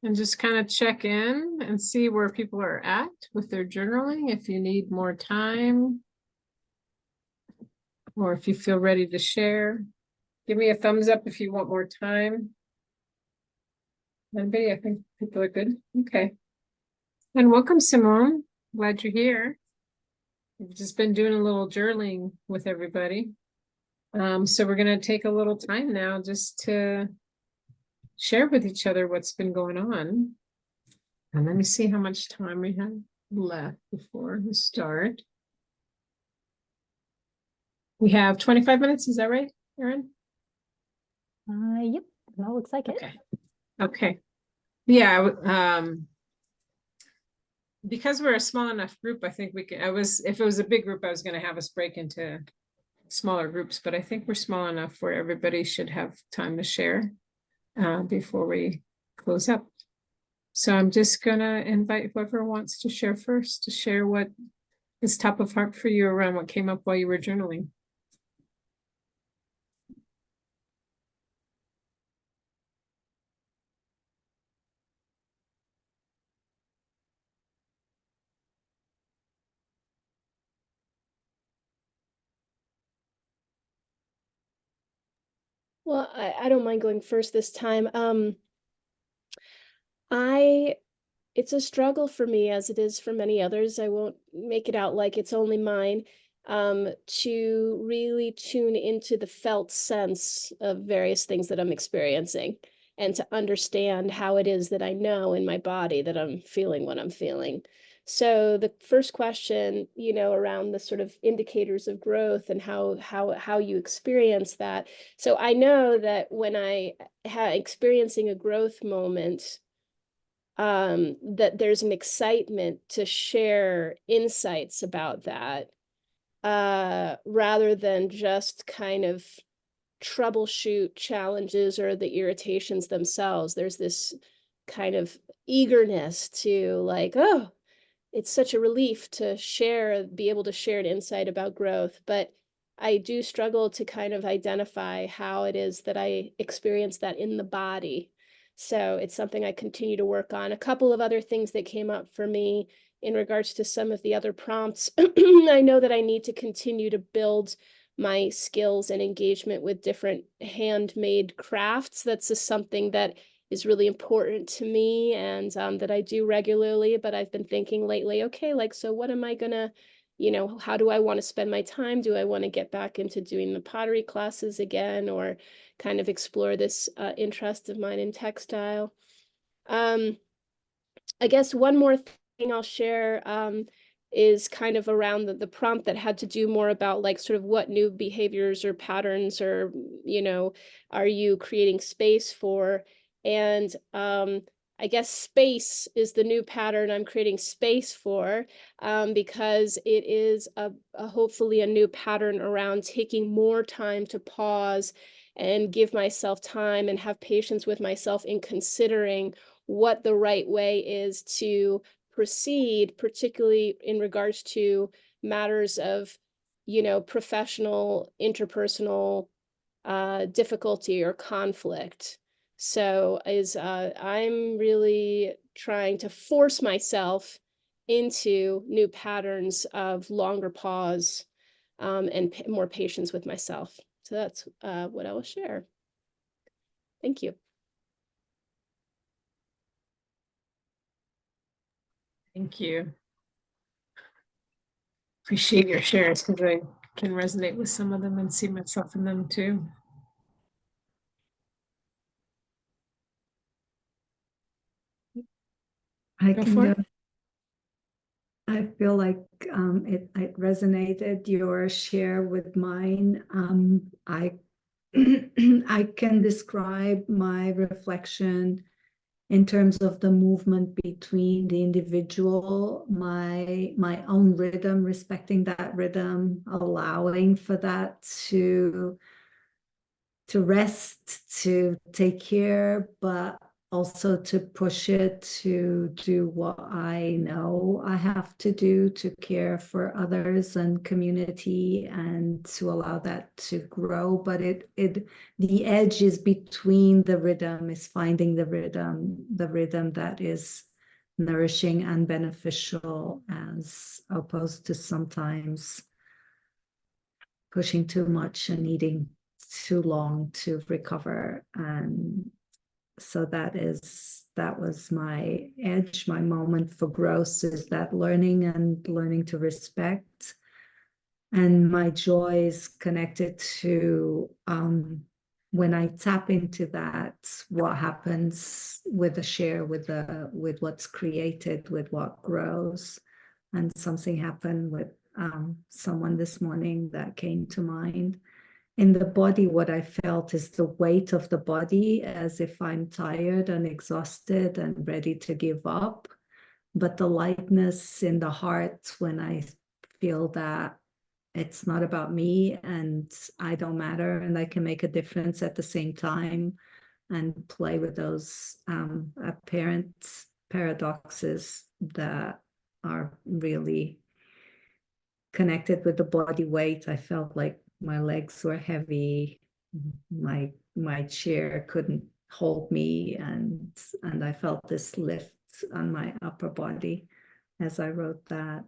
S2: and just kind of check in and see where people are at with their journaling. If you need more time or if you feel ready to share, give me a thumbs up if you want more time. Anybody? I think people are good. Okay. And welcome, Simone. Glad you're here. We've just been doing a little journaling with everybody. So we're going to take a little time now just to share with each other what's been going on. And let me see how much time we have left before we start. We have 25 minutes. Is that right, Erin?
S1: Yep, that looks like it.
S2: Okay. Okay. Yeah. Because we're a small enough group, I think we can, if it was a big group, I was going to have us break into smaller groups, but I think we're small enough where everybody should have time to share before we close up. So I'm just going to invite whoever wants to share first to share what is top of heart for you around what came up while you were journaling.
S5: Well, I don't mind going first this time. It's a struggle for me, as it is for many others. I won't make it out like it's only mine, to really tune into the felt sense of various things that I'm experiencing and to understand how it is that I know in my body that I'm feeling what I'm feeling. So the first question, around the sort of indicators of growth and how you experience that. So I know that when I experiencing a growth moment, that there's an excitement to share insights about that, rather than just kind of troubleshoot challenges or the irritations themselves. There's this kind of eagerness to like, oh, it's such a relief to be able to share an insight about growth. But I do struggle to kind of identify how it is that I experience that in the body. So it's something I continue to work on. A couple of other things that came up for me in regards to some of the other prompts. I know that I need to continue to build my skills and engagement with different handmade crafts. That's just something that is really important to me, and that I do regularly. But I've been thinking lately, okay, like, so what am I gonna, how do I want to spend my time? Do I want to get back into doing the pottery classes again, or kind of explore this interest of mine in textile? I guess one more thing I'll share is kind of around the prompt that had to do more about like sort of what new behaviors or patterns or, are you creating space for? And I guess space is the new pattern I'm creating space for, because it is hopefully a new pattern around taking more time to pause and give myself time and have patience with myself in considering what the right way is to proceed, particularly in regards to matters of, professional, interpersonal difficulty or conflict. So I'm really trying to force myself into new patterns of longer pause, and more patience with myself. So that's what I will share. Thank you.
S2: Thank you. Appreciate your shares because I can resonate with some of them and see myself in them too.
S4: I
S2: Go
S4: can
S2: for
S4: go.
S2: it.
S4: I feel like it resonated, your share with mine. I I can describe my reflection in terms of the movement between the individual, my own rhythm, respecting that rhythm, allowing for that to rest, to take care, but also to push it to do what I know I have to do to care for others and community and to allow that to grow. But the edge is between the rhythm, is finding the rhythm that is nourishing and beneficial, as opposed to sometimes pushing too much and needing too long to recover. And so that was my edge, my moment for growth, is that learning to respect. And my joy is connected to when I tap into that, what happens with the share, with what's created, with what grows. And something happened with someone this morning that came to mind. In the body, what I felt is the weight of the body, as if I'm tired and exhausted and ready to give up. But the lightness in the heart, when I feel that it's not about me and I don't matter and I can make a difference at the same time, and play with those apparent paradoxes that are really connected with the body weight. I felt like my legs were heavy, my chair couldn't hold me, and I felt this lift on my upper body as I wrote that.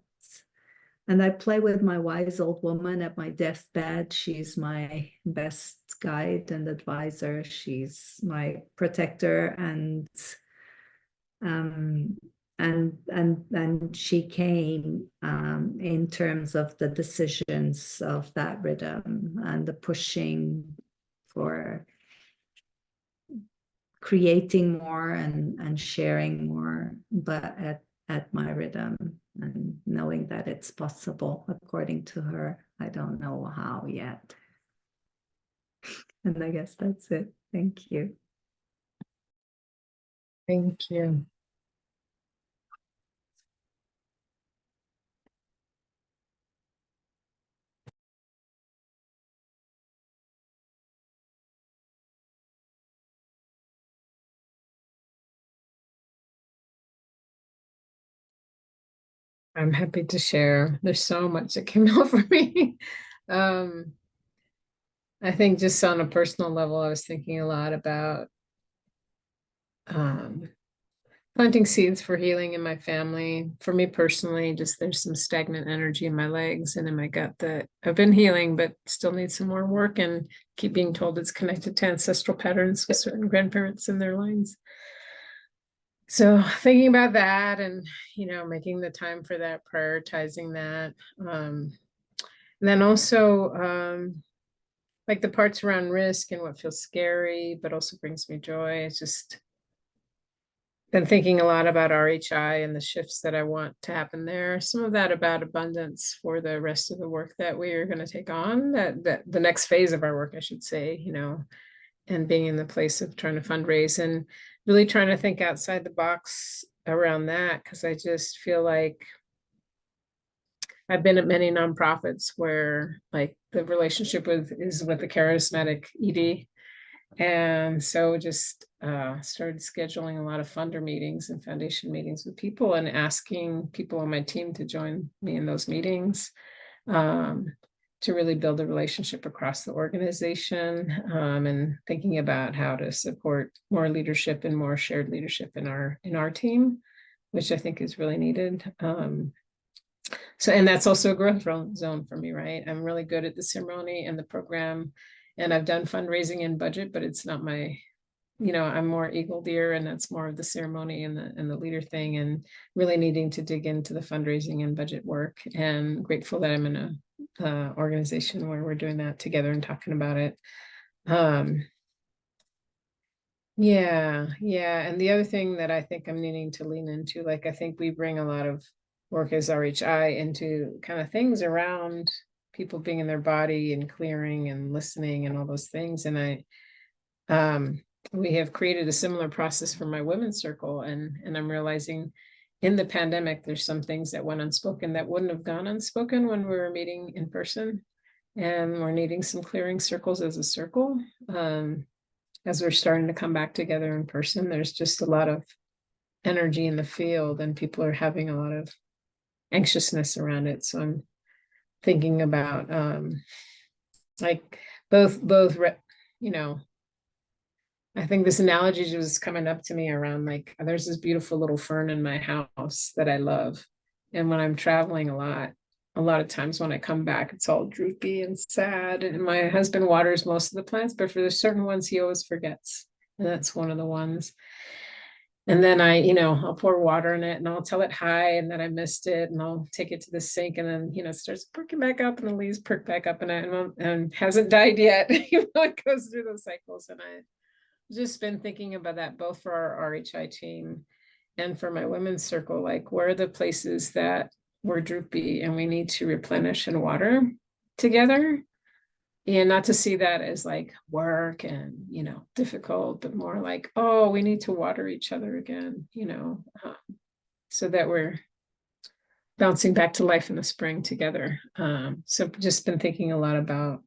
S4: And I play with my wise old woman at my deathbed. She's my best guide and advisor. She's my protector, and she came in terms of the decisions of that rhythm and the pushing for creating more and sharing more, but at my rhythm, and knowing that it's possible according to her. I don't know how yet. And I guess that's it. Thank you.
S2: Thank you. I'm happy to share. There's so much that came out for me. I think just on a personal level, I was thinking a lot about planting seeds for healing in my family. For me personally, just there's some stagnant energy in my legs and in my gut that I've been healing, but still need some more work, and keep being told it's connected to ancestral patterns with certain grandparents in their lines. So thinking about that and, making the time for that, prioritizing that. And then also like the parts around risk and what feels scary, but also brings me joy. It's just been thinking a lot about RHI and the shifts that I want to happen there. Some of that about abundance for the rest of the work that we are going to take on, that the next phase of our work, I should say, and being in the place of trying to fundraise and really trying to think outside the box around that, because I just feel like I've been at many nonprofits where like the relationship is with the charismatic ED. And so just started scheduling a lot of funder meetings and foundation meetings with people and asking people on my team to join me in those meetings to really build a relationship across the organization, and thinking about how to support more leadership and more shared leadership in our team, which I think is really needed. So, and that's also a growth zone for me, right? I'm really good at the ceremony and the program, and I've done fundraising and budget, but it's not my, I'm more eagle deer, and that's more of the ceremony and the leader thing, and really needing to dig into the fundraising and budget work. And grateful that I'm in a organization where we're doing that together and talking about it. Yeah. And the other thing that I think I'm needing to lean into, like, I think we bring a lot of work as RHI into kind of things around people being in their body and clearing and listening and all those things. And we have created a similar process for my women's circle. And I'm realizing in the pandemic, there's some things that went unspoken that wouldn't have gone unspoken when we were meeting in person. And we're needing some clearing circles as a circle. as we're starting to come back together in person, there's just a lot of energy in the field and people are having a lot of anxiousness around it. So I'm thinking about like both you know, I think this analogy was coming up to me around like there's this beautiful little fern in my house that I love. And when I'm traveling a lot of times when I come back, it's all droopy and sad. And my husband waters most of the plants, but for the certain ones he always forgets. And that's one of the ones. And then I'll pour water in it and I'll tell it hi and that I missed it and I'll take it to the sink and then, it starts perking back up and the leaves perk back up and hasn't died yet. It goes through those cycles. And I've just been thinking about that both for our RHI team and for my women's circle, like where are the places that we're droopy and we need to replenish and water together. And not to see that as like work and, difficult, but more like, oh, we need to water each other again, so that we're bouncing back to life in the spring together. So just been thinking a lot about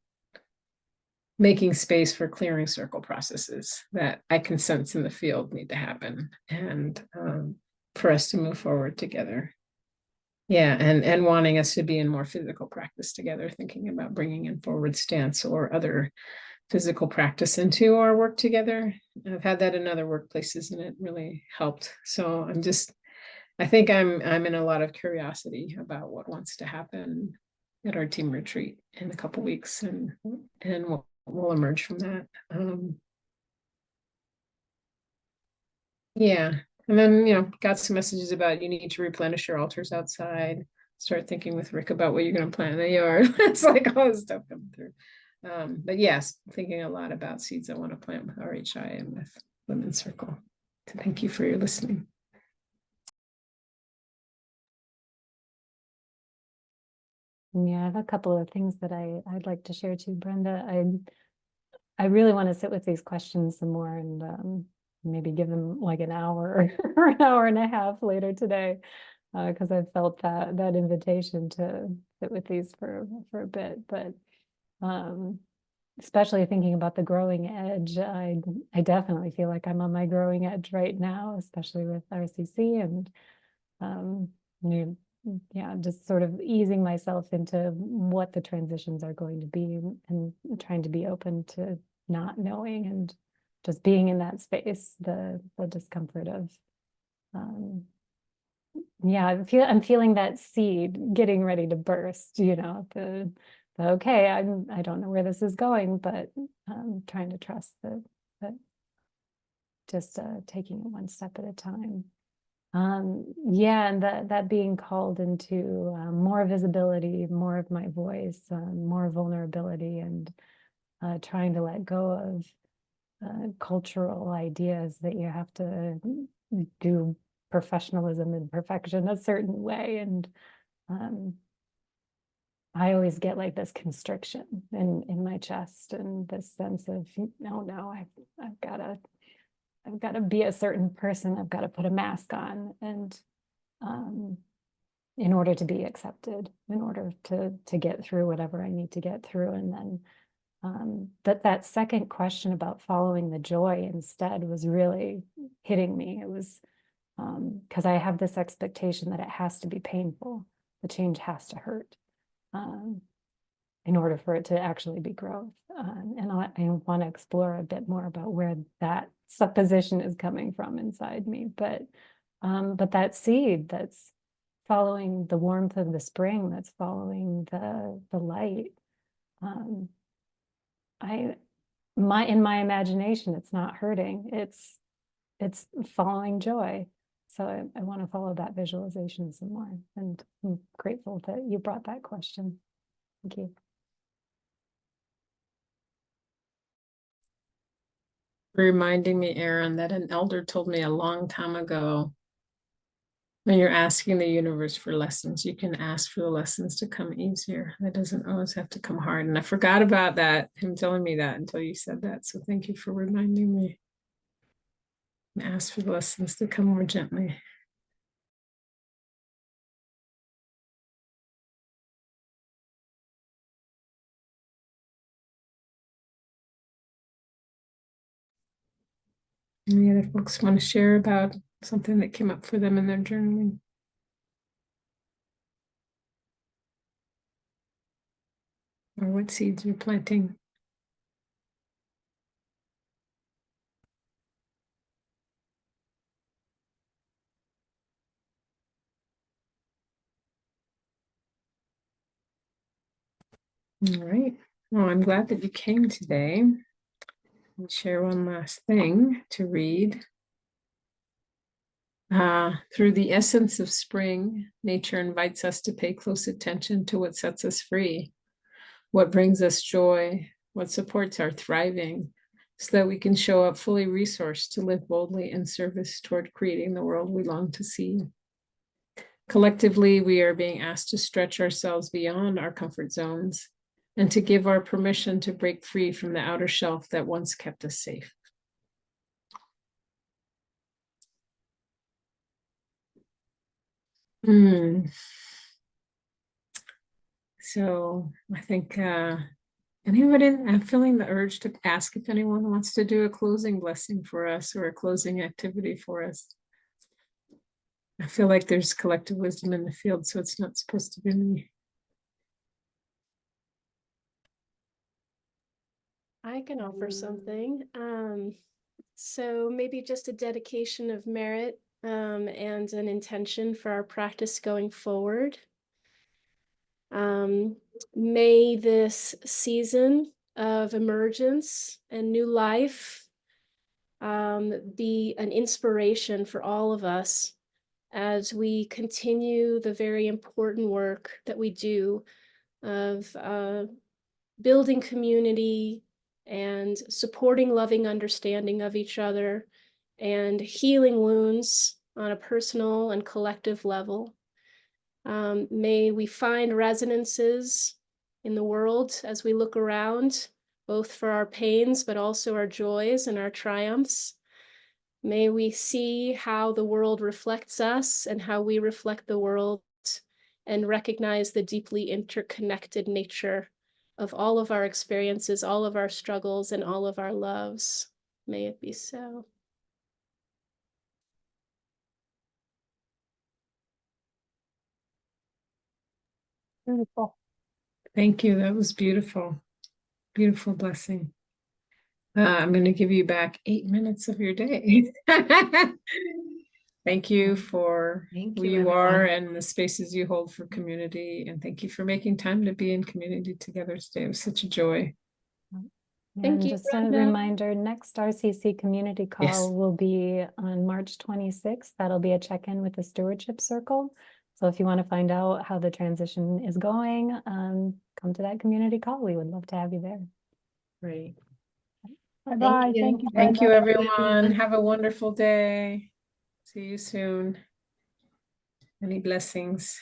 S2: making space for clearing circle processes that I can sense in the field need to happen and for us to move forward together. Yeah, and wanting us to be in more physical practice together, thinking about bringing in forward stance or other physical practice into our work together. I've had that in other workplaces and it really helped. So I think I'm in a lot of curiosity about what wants to happen at our team retreat in a couple weeks and we'll emerge from that. Yeah. And then, got some messages about you need to replenish your altars outside. Start thinking with Rick about what you're going to plant in the yard. It's like all this stuff coming through. But yes, thinking a lot about seeds I want to plant with RHI and with Women's Circle. So thank you for your listening.
S1: Yeah, I have a couple of things that I'd like to share too, Brenda. I really want to sit with these questions some more and maybe give them like an hour or an hour and a half later today, because I've felt that invitation to sit with these for a bit. But especially thinking about the growing edge, I definitely feel like I'm on my growing edge right now, especially with RCC and just sort of easing myself into what the transitions are going to be and trying to be open to not knowing and just being in that space, the discomfort of I'm feeling that seed getting ready to burst, the okay, I don't know where this is going, but trying to trust that just taking it one step at a time. And that being called into more visibility, more of my voice, more vulnerability, and trying to let go of cultural ideas that you have to do professionalism and perfection a certain way. And I always get like this constriction in my chest and this sense of, no, I've got to be a certain person. I've got to put a mask on and in order to be accepted, in order to get through whatever I need to get through. And then that second question about following the joy instead was really hitting me. It was because I have this expectation that it has to be painful. The change has to hurt in order for it to actually be growth. And I want to explore a bit more about where that supposition is coming from inside me. But that seed that's following the warmth of the spring, that's following the light. In my imagination, it's not hurting. It's following joy. So I want to follow that visualization some more. And I'm grateful that you brought that question. Thank you.
S2: Reminding me, Erin, that an elder told me a long time ago, when you're asking the universe for lessons, you can ask for the lessons to come easier. That doesn't always have to come hard. And I forgot about that, him telling me that until you said that. So thank you for reminding me. Ask for the lessons to come more gently. Any other folks want to share about something that came up for them in their journaling? Or what seeds you're planting? All right. Well, I'm glad that you came today. I'll share one last thing to read. Through the essence of spring, nature invites us to pay close attention to what sets us free, what brings us joy, what supports our thriving, so that we can show up fully resourced to live boldly in service toward creating the world we long to see. Collectively, we are being asked to stretch ourselves beyond our comfort zones and to give our permission to break free from the outer shelf that once kept us safe. So I think anybody, I'm feeling the urge to ask if anyone wants to do a closing blessing for us or a closing activity for us. I feel like there's collective wisdom in the field, so it's not supposed to be me.
S5: I can offer something. So maybe just a dedication of merit and an intention for our practice going forward. May this season of emergence and new life be an inspiration for all of us as we continue the very important work that we do of building community and supporting loving understanding of each other and healing wounds on a personal and collective level. May we find resonances in the world as we look around, both for our pains, but also our joys and our triumphs. May we see how the world reflects us and how we reflect the world, and recognize the deeply interconnected nature of all of our experiences, all of our struggles, and all of our loves. May it be so.
S8: Beautiful.
S2: Thank you. That was beautiful. Beautiful blessing. I'm going to give you back 8 minutes of your day. Thank you for
S6: Thank
S2: who
S6: you,
S2: you are
S6: everyone.
S2: and the spaces you hold for community. And thank you for making time to be in community together today. It was such a joy.
S5: Thank
S1: And
S5: you,
S1: just
S5: Brenda.
S1: a reminder, next RCC community call
S2: Yes.
S1: will be on March 26th. That'll be a check-in with the stewardship circle. So if you want to find out how the transition is going, come to that community call. We would love to have you there.
S6: Great.
S8: Bye-bye.
S6: you.
S8: Thank you.
S2: Thank you,
S8: Brenda.
S2: everyone. Have a wonderful day. See you soon. Many blessings.